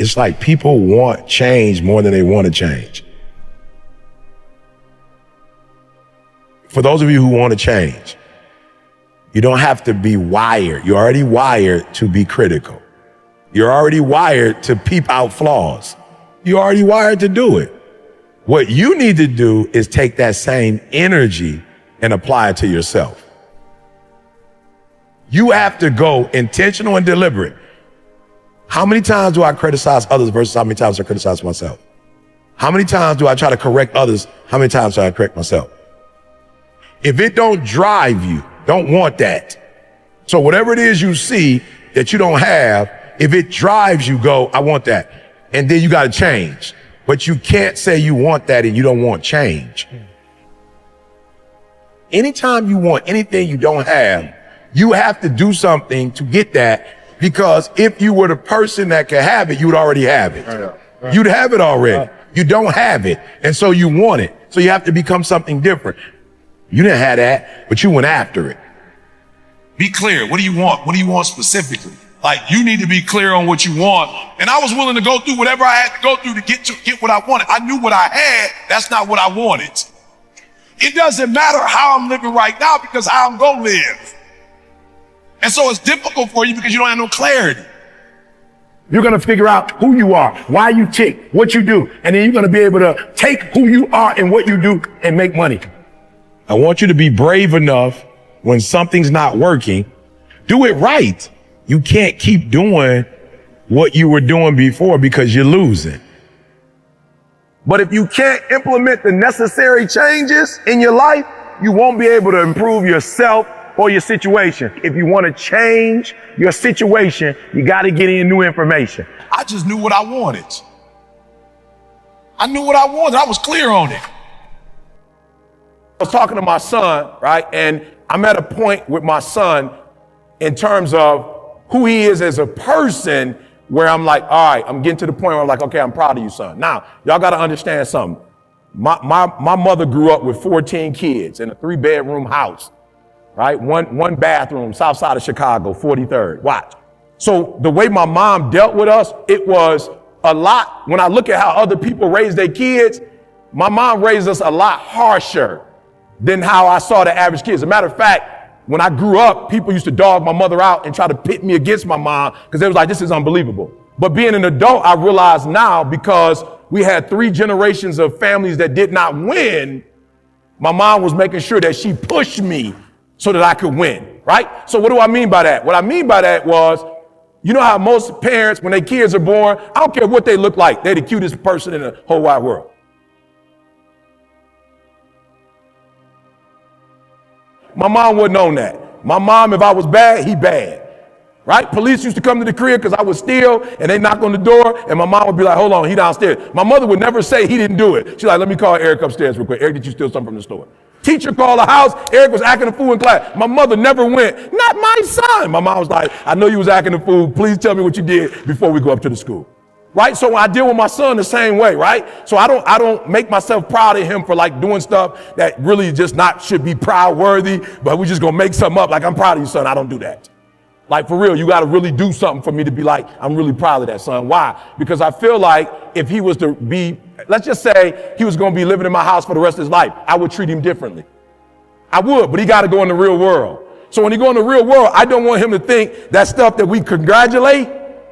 It's like people want change more than they want to change. For those of you who want to change, you don't have to be wired. You're already wired to be critical. You're already wired to peep out flaws. You're already wired to do it. What you need to do is take that same energy and apply it to yourself. You have to go intentional and deliberate. How many times do I criticize others versus how many times I criticize myself? How many times do I try to correct others? How many times do I correct myself? If it don't drive you, don't want that. So whatever it is you see that you don't have, if it drives you, go, I want that. And then you got to change. But you can't say you want that and you don't want change. Anytime you want anything you don't have, you have to do something to get that, because if you were the person that could have it, you'd already have it. Right. You'd have it already. You don't have it. And so you want it. So you have to become something different. You didn't have that, but you went after it. Be clear. What do you want? What do you want specifically? Like, you need to be clear on what you want. And I was willing to go through whatever I had to go through to get what I wanted. I knew what I had. That's not what I wanted. It doesn't matter how I'm living right now, because how I'm going to live. And so it's difficult for you because you don't have no clarity. You're going to figure out who you are, why you tick, what you do. And then you're going to be able to take who you are and what you do and make money. I want you to be brave enough when something's not working. Do it right. You can't keep doing what you were doing before because you're losing. But if you can't implement the necessary changes in your life, you won't be able to improve yourself or your situation. If you want to change your situation, you got to get in new information. I just knew what I wanted. I knew what I wanted. I was clear on it. I was talking to my son, right? And I'm at a point with my son in terms of who he is as a person, where I'm like, all right, I'm getting to the point where I'm like, okay, I'm proud of you, son. Now, y'all got to understand something. My mother grew up with 14 kids in a 3-bedroom house, right? One bathroom, south side of Chicago, 43rd. Watch. So the way my mom dealt with us, it was a lot. When I look at how other people raise their kids, my mom raised us a lot harsher than how I saw the average kids. As a matter of fact, when I grew up, people used to dog my mother out and try to pit me against my mom because they was like, this is unbelievable. But being an adult, I realize now, because we had 3 generations of families that did not win, my mom was making sure that she pushed me so that I could win, right? So what do I mean by that? What I mean by that was, you know how most parents, when their kids are born, I don't care what they look like, they're the cutest person in the whole wide world. My mom wasn't on that. My mom, if I was bad, he bad, right? Police used to come to the crib because I would steal, and they knock on the door, and my mom would be like, hold on, he downstairs. My mother would never say he didn't do it. She's like, let me call Eric upstairs real quick. Eric, did you steal something from the store? Teacher called the house. Eric was acting a fool in class. My mother never went, not my son. My mom was like, I know you was acting a fool. Please tell me what you did before we go up to the school. Right? So I deal with my son the same way, right? So I don't make myself proud of him for like doing stuff that really just not should be proud worthy, but we just gonna make something up like, I'm proud of you, son. I don't do that. Like, for real, you got to really do something for me to be like, I'm really proud of that, son. Why? Because I feel like if he was to be, let's just say he was going to be living in my house for the rest of his life, I would treat him differently. I would, but he got to go in the real world. So when he go in the real world, I don't want him to think that stuff that we congratulate,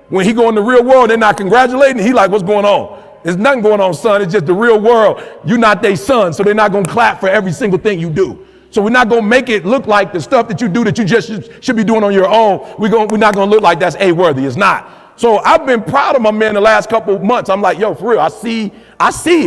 when he go in the real world, they're not congratulating. He like, what's going on? There's nothing going on, son. It's just the real world. You're not their son, so they're not going to clap for every single thing you do. So we're not going to make it look like the stuff that you do that you just should be doing on your own. We're not going to look like that's A-worthy. It's not. So I've been proud of my man the last couple of months. I'm like, yo, for real, I see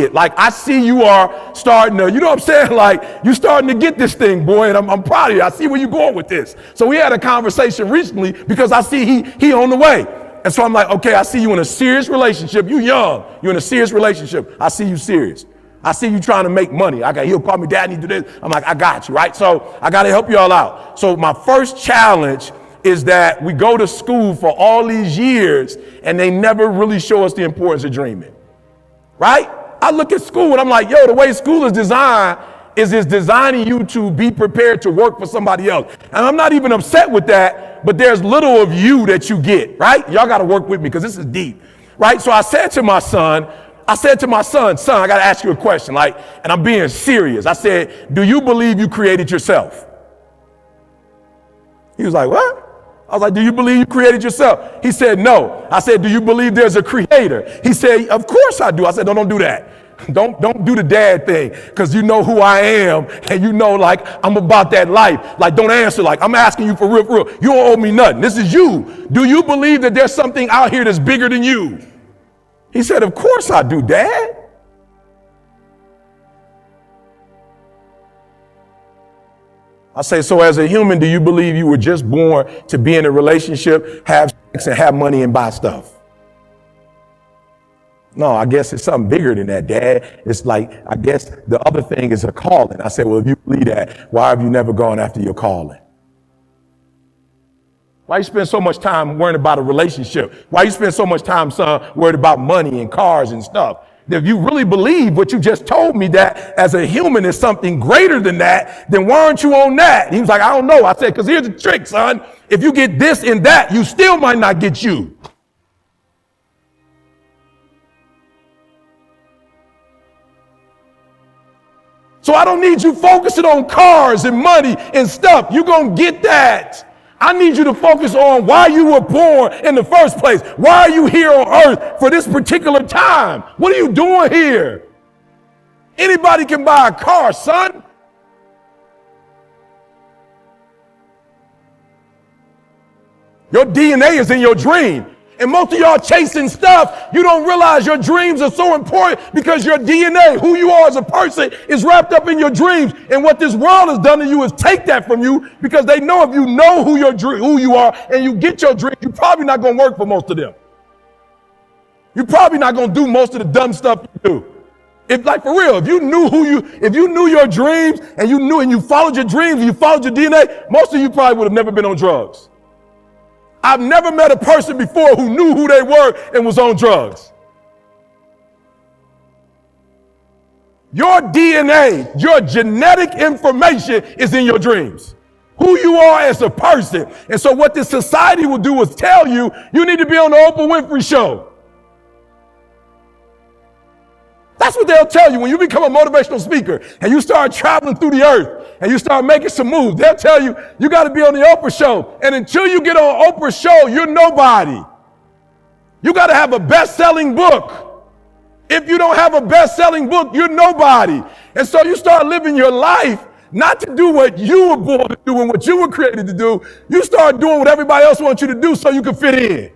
it. Like, I see you are starting to, you know what I'm saying? Like, you starting to get this thing, boy, and I'm proud of you. I see where you're going with this. So we had a conversation recently because I see he on the way. And so I'm like, okay, I see you in a serious relationship. You young, you're in a serious relationship. I see you serious. I see you trying to make money. He'll call me, Dad, I need to do this. I'm like, I got you, right? So I got to help you all out. So my first challenge is that we go to school for all these years and they never really show us the importance of dreaming, right? I look at school and I'm like, yo, the way school is designed is it's designing you to be prepared to work for somebody else. And I'm not even upset with that, but there's little of you that you get, right? Y'all got to work with me because this is deep. right? So I said to my son, son, I got to ask you a question, like, and I'm being serious. I said, do you believe you created yourself? He was like, what? I was like, do you believe you created yourself? He said, no. I said, do you believe there's a creator? He said, of course I do. I said, no, don't do that. Don't do the dad thing, because you know who I am, and you know, like, I'm about that life. Like, don't answer like, I'm asking you for real, for real. You don't owe me nothing. This is you. Do you believe that there's something out here that's bigger than you? He said, of course I do, Dad. I say, so as a human, do you believe you were just born to be in a relationship, have sex, and have money and buy stuff? No, I guess it's something bigger than that, Dad. It's like, I guess the other thing is a calling. I said, well, if you believe that, why have you never gone after your calling? Why you spend so much time worrying about a relationship? Why you spend so much time, son, worried about money and cars and stuff? If you really believe what you just told me, that as a human is something greater than that, then why aren't you on that? He was like, I don't know. I said, because here's the trick, son. If you get this and that, you still might not get you. So I don't need you focusing on cars and money and stuff. You're going to get that. I need you to focus on why you were born in the first place. Why are you here on earth for this particular time? What are you doing here? Anybody can buy a car, son. Your DNA is in your dream. And most of y'all chasing stuff, you don't realize your dreams are so important because your DNA, who you are as a person, is wrapped up in your dreams. And what this world has done to you is take that from you, because they know if you know who you are and you get your dreams, you're probably not going to work for most of them. You're probably not going to do most of the dumb stuff you do. If, like, for real, if you knew your dreams and you followed your dreams and you followed your DNA, most of you probably would have never been on drugs. I've never met a person before who knew who they were and was on drugs. Your DNA, your genetic information is in your dreams. Who you are as a person. And so what this society will do is tell you, you need to be on the Oprah Winfrey show. That's what they'll tell you when you become a motivational speaker and you start traveling through the earth and you start making some moves. They'll tell you, you got to be on the Oprah show. And until you get on Oprah's show, you're nobody. You got to have a best-selling book. If you don't have a best-selling book, you're nobody. And so you start living your life not to do what you were born to do and what you were created to do. You start doing what everybody else wants you to do so you can fit in.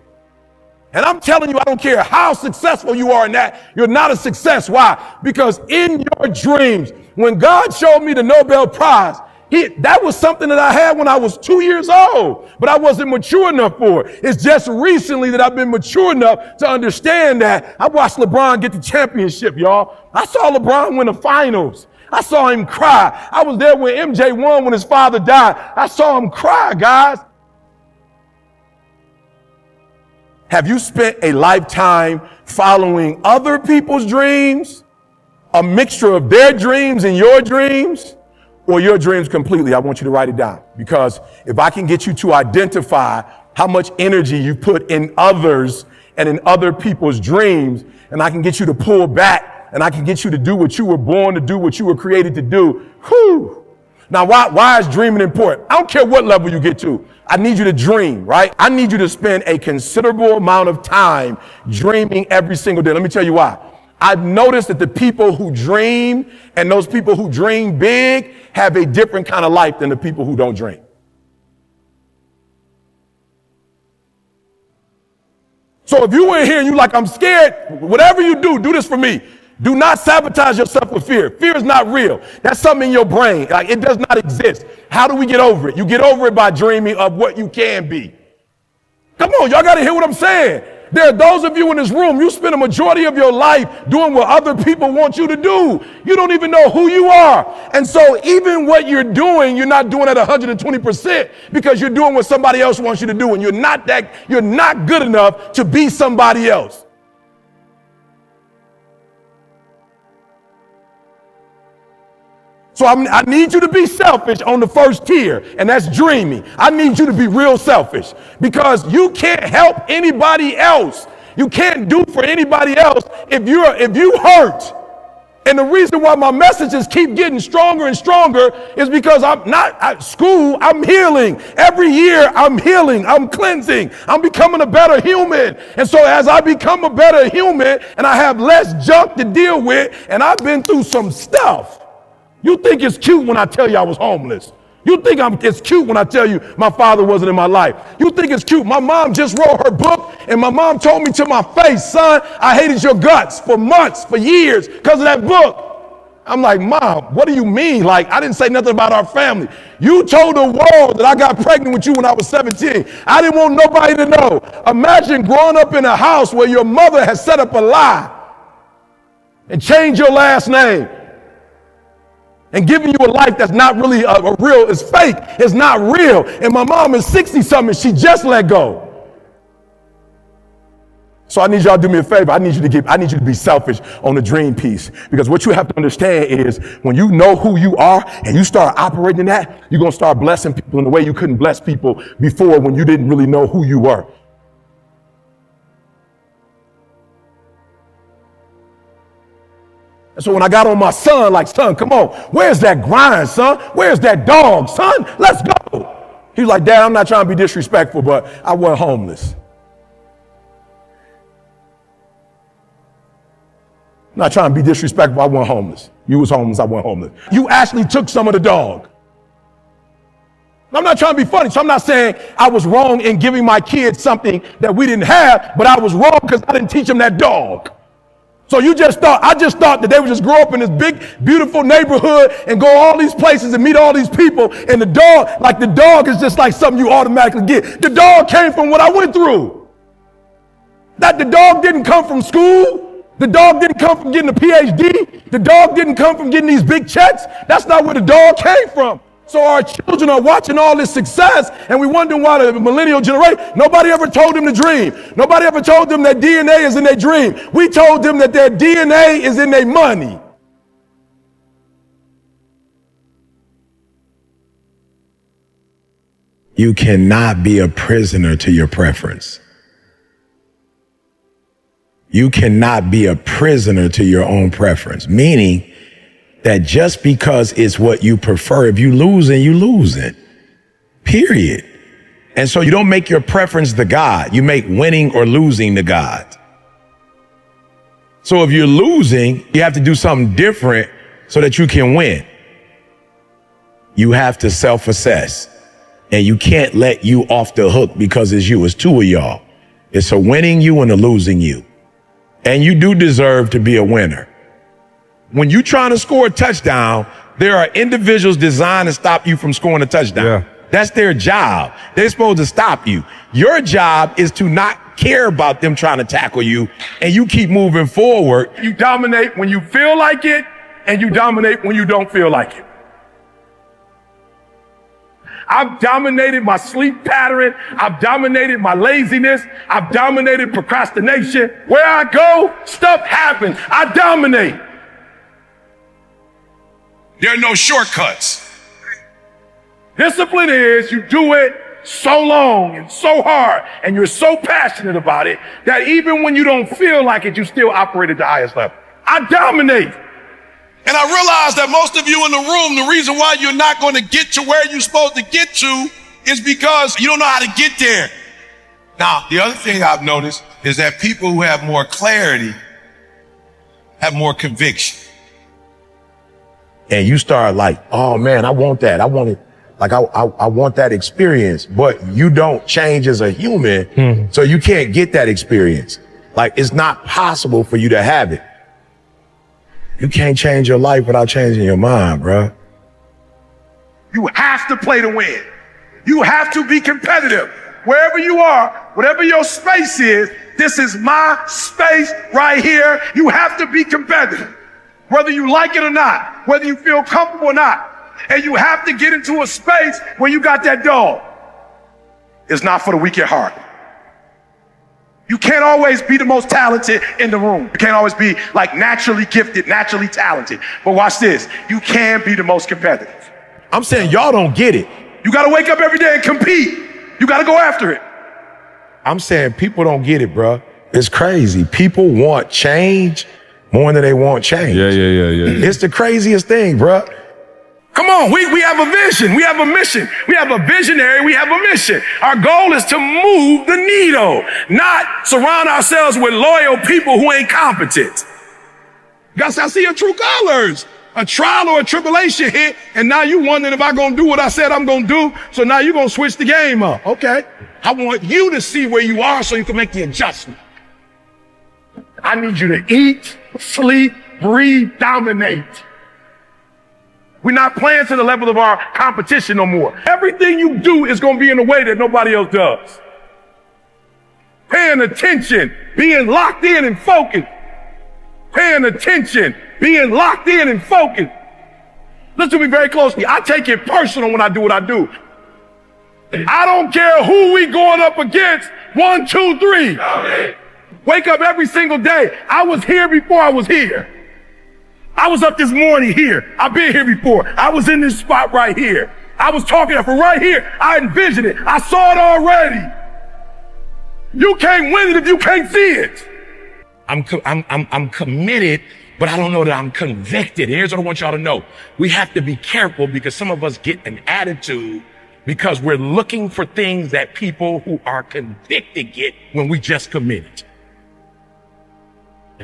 And I'm telling you, I don't care how successful you are in that, you're not a success. Why? Because in your dreams, when God showed me the Nobel Prize, that was something that I had when I was 2 years old, but I wasn't mature enough for it. It's just recently that I've been mature enough to understand that. I watched LeBron get the championship, y'all. I saw LeBron win the finals. I saw him cry. I was there when MJ won when his father died. I saw him cry, guys. Have you spent a lifetime following other people's dreams, a mixture of their dreams and your dreams, or your dreams completely? I want you to write it down, because if I can get you to identify how much energy you put in others and in other people's dreams, and I can get you to pull back, and I can get you to do what you were born to do, what you were created to do. Whew. Now, why is dreaming important? I don't care what level you get to. I need you to dream, right? I need you to spend a considerable amount of time dreaming every single day. Let me tell you why. I've noticed that the people who dream and those people who dream big have a different kind of life than the people who don't dream. So if you were here and you're like, I'm scared, whatever you do this for me. Do not sabotage yourself with fear. Fear is not real. That's something in your brain. Like, it does not exist. How do we get over it? You get over it by dreaming of what you can be. Come on, y'all got to hear what I'm saying. There are those of you in this room, you spend a majority of your life doing what other people want you to do. You don't even know who you are. And so even what you're doing, you're not doing at 120% because you're doing what somebody else wants you to do. And you're not good enough to be somebody else. So I need you to be selfish on the first tier, and that's dreaming. I need you to be real selfish, because you can't help anybody else. you can't do for anybody else if you hurt. And the reason why my messages keep getting stronger and stronger is because I'm not at school, I'm healing. Every year I'm healing, I'm cleansing, I'm becoming a better human. And so as I become a better human and I have less junk to deal with, and I've been through some stuff. You think it's cute when I tell you I was homeless. You think it's cute when I tell you my father wasn't in my life. You think it's cute. My mom just wrote her book, and my mom told me to my face, son, I hated your guts for months, for years, because of that book. I'm like, Mom, what do you mean? Like, I didn't say nothing about our family. You told the world that I got pregnant with you when I was 17. I didn't want nobody to know. Imagine growing up in a house where your mother has set up a lie and changed your last name and giving you a life that's not really a real, it's fake, it's not real. And my mom is 60-something, she just let go. So I need y'all to do me a favor. I need you to be selfish on the dream piece. Because what you have to understand is when you know who you are and you start operating in that, you're going to start blessing people in a way you couldn't bless people before when you didn't really know who you were. And so when I got on my son, like, son, come on, where's that grind, son? Where's that dog, son? Let's go. He was like, Dad, I'm not trying to be disrespectful, but I wasn't homeless. I'm not trying to be disrespectful, I wasn't homeless. You was homeless, I wasn't homeless. You actually took some of the dog. I'm not trying to be funny, so I'm not saying I was wrong in giving my kids something that we didn't have, but I was wrong because I didn't teach them that dog. So I just thought that they would just grow up in this big, beautiful neighborhood and go all these places and meet all these people. And the dog is just like something you automatically get. The dog came from what I went through. That the dog didn't come from school. The dog didn't come from getting a PhD. The dog didn't come from getting these big checks. That's not where the dog came from. So our children are watching all this success and we wonder why the millennial generation, nobody ever told them to dream. Nobody ever told them that DNA is in their dream. We told them that their DNA is in their money. You cannot be a prisoner to your preference. You cannot be a prisoner to your own preference, meaning that just because it's what you prefer, if you losing, you losing, period. And so you don't make your preference the God. You make winning or losing the God. So if you're losing, you have to do something different so that you can win. You have to self-assess, and you can't let you off the hook because it's you. It's two of y'all. It's a winning you and a losing you. And you do deserve to be a winner. When you're trying to score a touchdown, there are individuals designed to stop you from scoring a touchdown. Yeah. That's their job. They're supposed to stop you. Your job is to not care about them trying to tackle you, and you keep moving forward. You dominate when you feel like it, and you dominate when you don't feel like it. I've dominated my sleep pattern. I've dominated my laziness. I've dominated procrastination. Where I go, stuff happens. I dominate. There are no shortcuts. Discipline is you do it so long and so hard and you're so passionate about it that even when you don't feel like it, you still operate at the highest level. I dominate. And I realize that most of you in the room, the reason why you're not going to get to where you're supposed to get to is because you don't know how to get there. Now, the other thing I've noticed is that people who have more clarity have more conviction. And you start like, oh man, I want that. I want it. Like I want that experience, but you don't change as a human. So you can't get that experience. Like it's not possible for you to have it. You can't change your life without changing your mind, bro. You have to play to win. You have to be competitive. Wherever you are, whatever your space is, this is my space right here. You have to be competitive. Whether you like it or not, whether you feel comfortable or not. And you have to get into a space where you got that dog. It's not for the weak at heart. You can't always be the most talented in the room. You can't always be like naturally gifted, naturally talented. But watch this. You can be the most competitive. I'm saying y'all don't get it. You got to wake up every day and compete. You got to go after it. I'm saying people don't get it, bro. It's crazy. People want change more than they want change. Yeah. It's the craziest thing, bruh. Come on, we have a vision, we have a mission, we have a visionary, we have a mission. Our goal is to move the needle, not surround ourselves with loyal people who ain't competent. Guys, I see your true colors. A trial or a tribulation hit, and now you wondering if I'm gonna do what I said I'm gonna do, so now you're gonna switch the game up. Okay, I want you to see where you are so you can make the adjustment. I need you to eat, sleep, breathe, dominate. We're not playing to the level of our competition no more. Everything you do is going to be in a way that nobody else does. Paying attention, being locked in and focused. Paying attention, being locked in and focused. Listen to me very closely. I take it personal when I do what I do. I don't care who we going up against. 1, 2, 3. Wake up every single day. I was here before I was here. I was up this morning here. I've been here before. I was in this spot right here. I was talking from right here. I envisioned it. I saw it already. You can't win it if you can't see it. I'm committed, but I don't know that I'm convicted. Here's what I want y'all to know. We have to be careful because some of us get an attitude because we're looking for things that people who are convicted get when we just committed.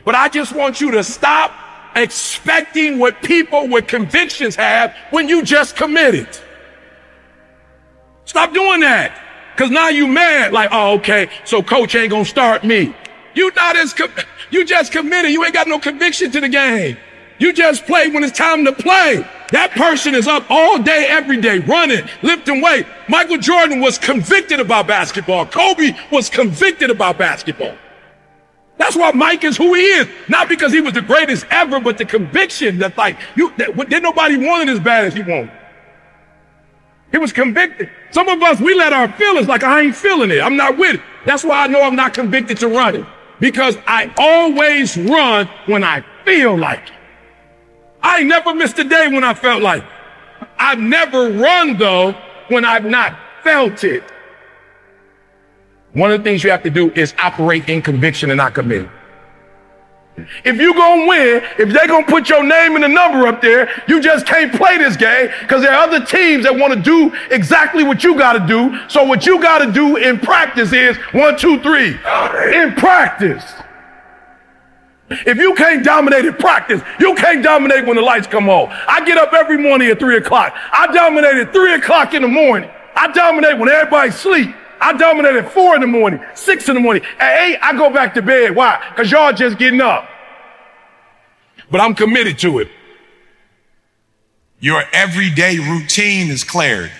But I just want you to stop expecting what people with convictions have when you just committed. Stop doing that. Cause now you mad, like, oh, okay, so coach ain't gonna start me. You just committed. You ain't got no conviction to the game. You just play when it's time to play. That person is up all day, every day, running, lifting weight. Michael Jordan was convicted about basketball. Kobe was convicted about basketball. That's why Mike is who he is. Not because he was the greatest ever, but the conviction that didn't nobody want it as bad as he wanted. He was convicted. Some of us, we let our feelings like, I ain't feeling it. I'm not with it. That's why I know I'm not convicted to run it. Because I always run when I feel like it. I ain't never missed a day when I felt like it. I've never run though when I've not felt it. One of the things you have to do is operate in conviction and not commit. If you gonna win, if they gonna put your name and the number up there, you just can't play this game because there are other teams that want to do exactly what you gotta do. So what you gotta do in practice is 1, 2, 3. In practice. If you can't dominate in practice, you can't dominate when the lights come on. I get up every morning at 3 o'clock. I dominate at 3 o'clock in the morning. I dominate when everybody's asleep. I dominate at 4 in the morning, 6 in the morning. At 8, I go back to bed. Why? Because y'all just getting up. But I'm committed to it. Your everyday routine is clarity.